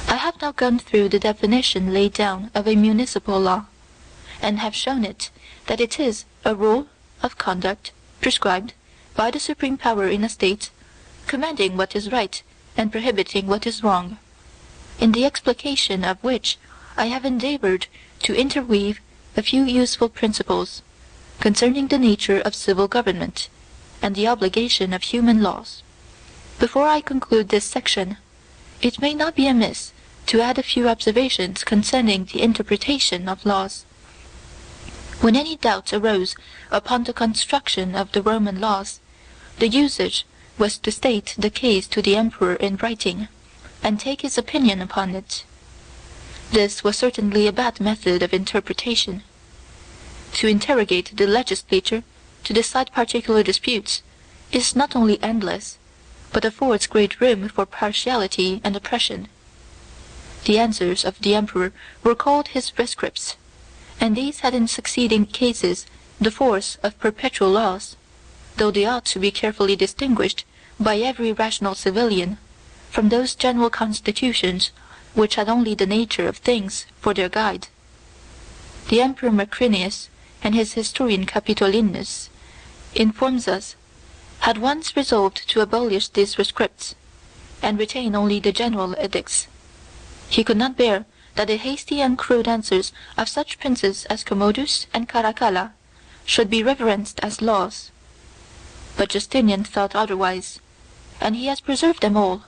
I have now gone through the definition laid down of a municipal law, and have shown it that it is a rule of conduct prescribed by the supreme power in a state, commanding what is right and prohibiting what is wrong, in the explication of which I have endeavored to interweave a few useful principles concerning the nature of civil government and the obligation of human laws. Before I conclude this section, it may not be amiss to add a few observations concerning the interpretation of laws. When any doubt arose upon the construction of the Roman laws, the usage was to state the case to the emperor in writing, and take his opinion upon it. This was certainly a bad method of interpretation. To interrogate the legislature to decide particular disputes is not only endless, but affords great room for partiality and oppression. The answers of the emperor were called his rescripts, and these had in succeeding cases the force of perpetual laws, though they ought to be carefully distinguished by every rational civilian from those general constitutions which had only the nature of things for their guide. The Emperor Macrinius and his historian Capitolinus informs us, had once resolved to abolish these rescripts, and retain only the general edicts. He could not bear that the hasty and crude answers of such princes as Commodus and Caracalla should be reverenced as laws. But Justinian thought otherwise, and he has preserved them all.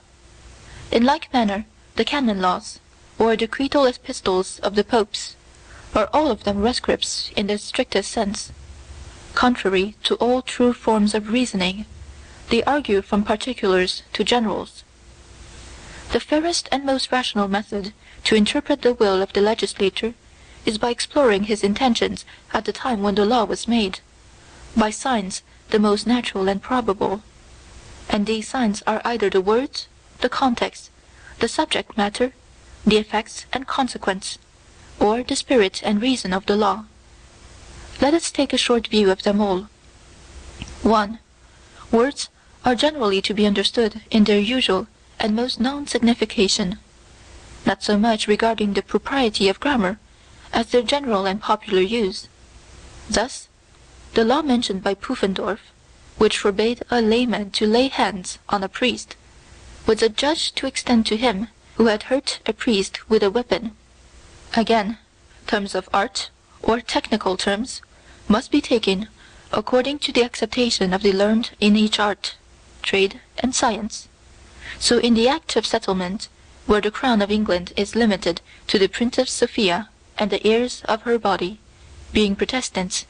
In like manner, the canon laws, or decretal epistles of the popes, are all of them rescripts in the strictest sense. Contrary to all true forms of reasoning, they argue from particulars to generals. The fairest and most rational method to interpret the will of the legislator is by exploring his intentions at the time when the law was made, by signs the most natural and probable, and these signs are either the words, the context, the subject matter, the effects and consequence, or the spirit and reason of the law. Let us take a short view of them all. 1. Words are generally to be understood in their usual and most known signification, not so much regarding the propriety of grammar as their general and popular use. Thus, the law mentioned by Pufendorf, which forbade a layman to lay hands on a priest, was adjudged to extend to him who had hurt a priest with a weapon. Again, terms of art, or technical terms, must be taken according to the acceptation of the learned in each art, trade, and science. So in the Act of Settlement, where the crown of England is limited to the Princess Sophia and the heirs of her body, being Protestants,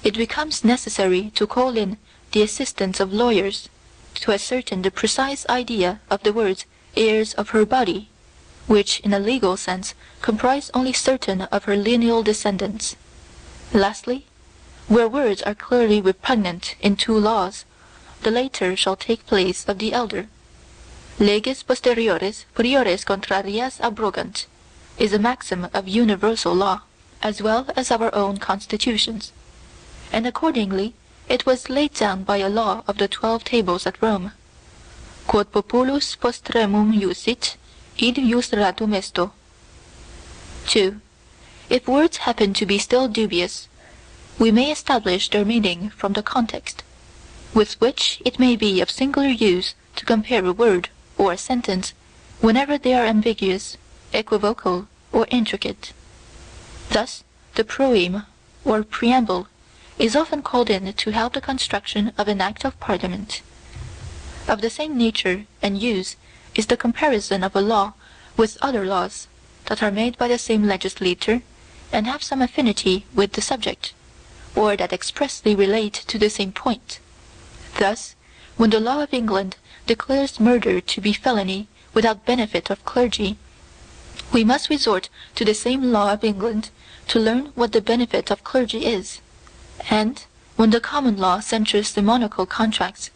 it becomes necessary to call in the assistance of lawyers to ascertain the precise idea of the words heirs of her body, which in a legal sense comprise only certain of her lineal descendants. Lastly, where words are clearly repugnant in two laws, the later shall take place of the elder. Leges posteriores priores contrarias abrogant is a maxim of universal law, as well as our own constitutions, and accordingly it was laid down by a law of the 12 tables at Rome. Quod populus postremum iusit, id ius ratum esto. 2. If words happen to be still dubious, we may establish their meaning from the context, with which it may be of singular use to compare a word or a sentence whenever they are ambiguous, equivocal, or intricate. Thus, the proem, or preamble, is often called in to help the construction of an act of parliament. Of the same nature and use is the comparison of a law with other laws that are made by the same legislator and have some affinity with the subject, or that expressly relate to the same point. Thus, when the law of England declares murder to be felony without benefit of clergy, we must resort to the same law of England to learn what the benefit of clergy is, and, when the common law censures the monarchical contracts,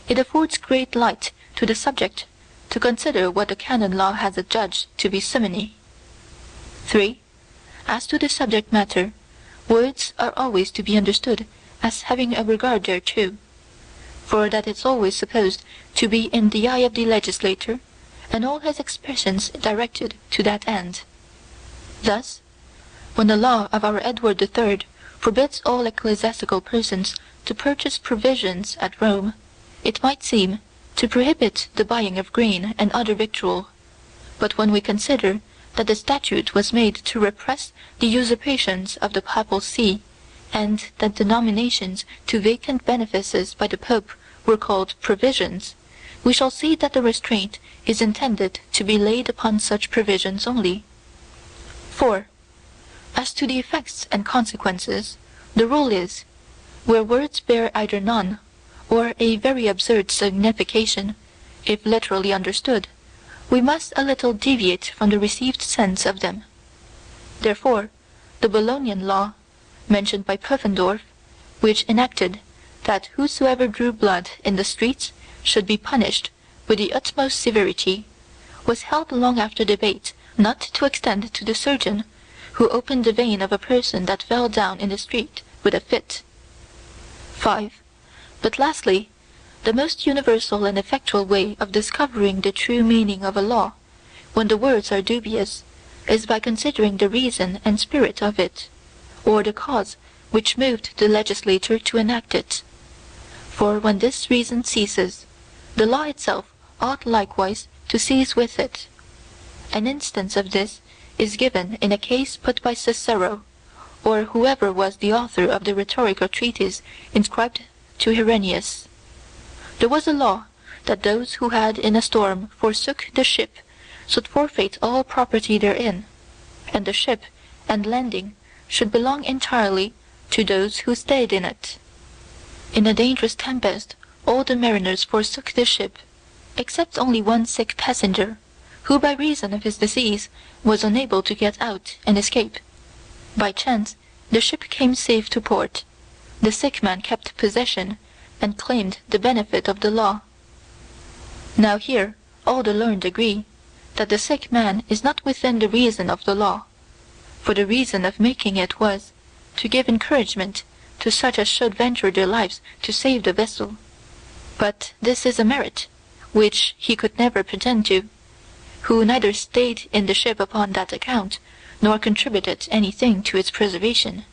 it affords great light to the subject to consider what the canon law has adjudged to be simony. 3. As to the subject matter, words are always to be understood as having a regard thereto, for that is always supposed to be in the eye of the legislator, and all his expressions directed to that end. Thus, when the law of our Edward III forbids all ecclesiastical persons to purchase provisions at Rome, it might seem to prohibit the buying of grain and other victual. But when we consider that the statute was made to repress the usurpations of the papal see, and that the nominations to vacant benefices by the Pope were called provisions, we shall see that the restraint is intended to be laid upon such provisions only. 4. As to the effects and consequences, the rule is, where words bear either none, or a very absurd signification, if literally understood, we must a little deviate from the received sense of them. Therefore, the Bolognian law, mentioned by Pufendorf, which enacted that whosoever drew blood in the streets should be punished with the utmost severity, was held long after debate not to extend to the surgeon who opened the vein of a person that fell down in the street with a fit. 5. But lastly, the most universal and effectual way of discovering the true meaning of a law, when the words are dubious, is by considering the reason and spirit of it, or the cause which moved the legislator to enact it. For when this reason ceases, the law itself ought likewise to cease with it. An instance of this is given in a case put by Cicero, or whoever was the author of the rhetorical treatise inscribed to Herennius. There was a law that those who had in a storm forsook the ship should forfeit all property therein, and the ship and landing should belong entirely to those who stayed in it. In a dangerous tempest all the mariners forsook the ship, except only one sick passenger, who by reason of his disease was unable to get out and escape. By chance the ship came safe to port. The sick man kept possession, and claimed the benefit of the law. Now here all the learned agree that the sick man is not within the reason of the law, for the reason of making it was to give encouragement to such as should venture their lives to save the vessel. But this is a merit which he could never pretend to, who neither stayed in the ship upon that account, nor contributed anything to its preservation.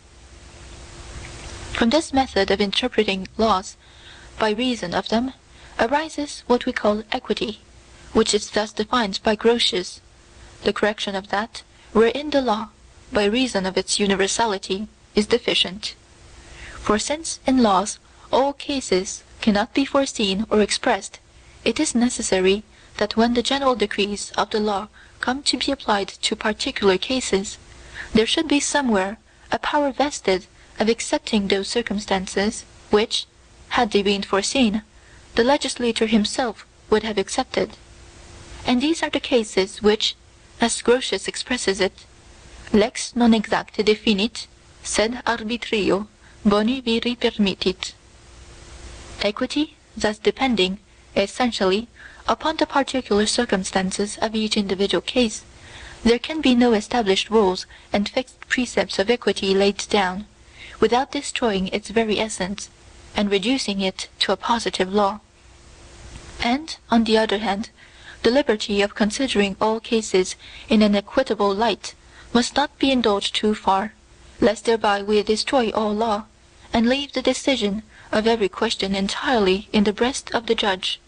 From this method of interpreting laws by reason of them arises what we call equity, which is thus defined by Grotius, the correction of that wherein the law, by reason of its universality, is deficient. For since in laws all cases cannot be foreseen or expressed, it is necessary that when the general decrees of the law come to be applied to particular cases, there should be somewhere a power vested of accepting those circumstances which, had they been foreseen, the legislator himself would have accepted. And these are the cases which, as Grotius expresses it, lex non exacte definit, sed arbitrio boni viri permittit. Equity thus depending, essentially, upon the particular circumstances of each individual case, there can be no established rules and fixed precepts of equity laid down, without destroying its very essence, and reducing it to a positive law. And, on the other hand, the liberty of considering all cases in an equitable light must not be indulged too far, lest thereby we destroy all law, and leave the decision of every question entirely in the breast of the judge.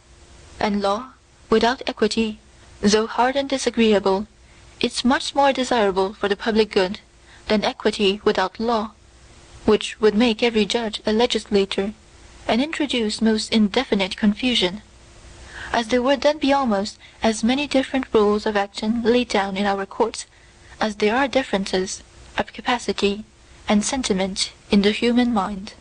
And law, without equity, though hard and disagreeable, is much more desirable for the public good than equity without law, which would make every judge a legislator, and introduce most indefinite confusion, as there would then be almost as many different rules of action laid down in our courts as there are differences of capacity and sentiment in the human mind.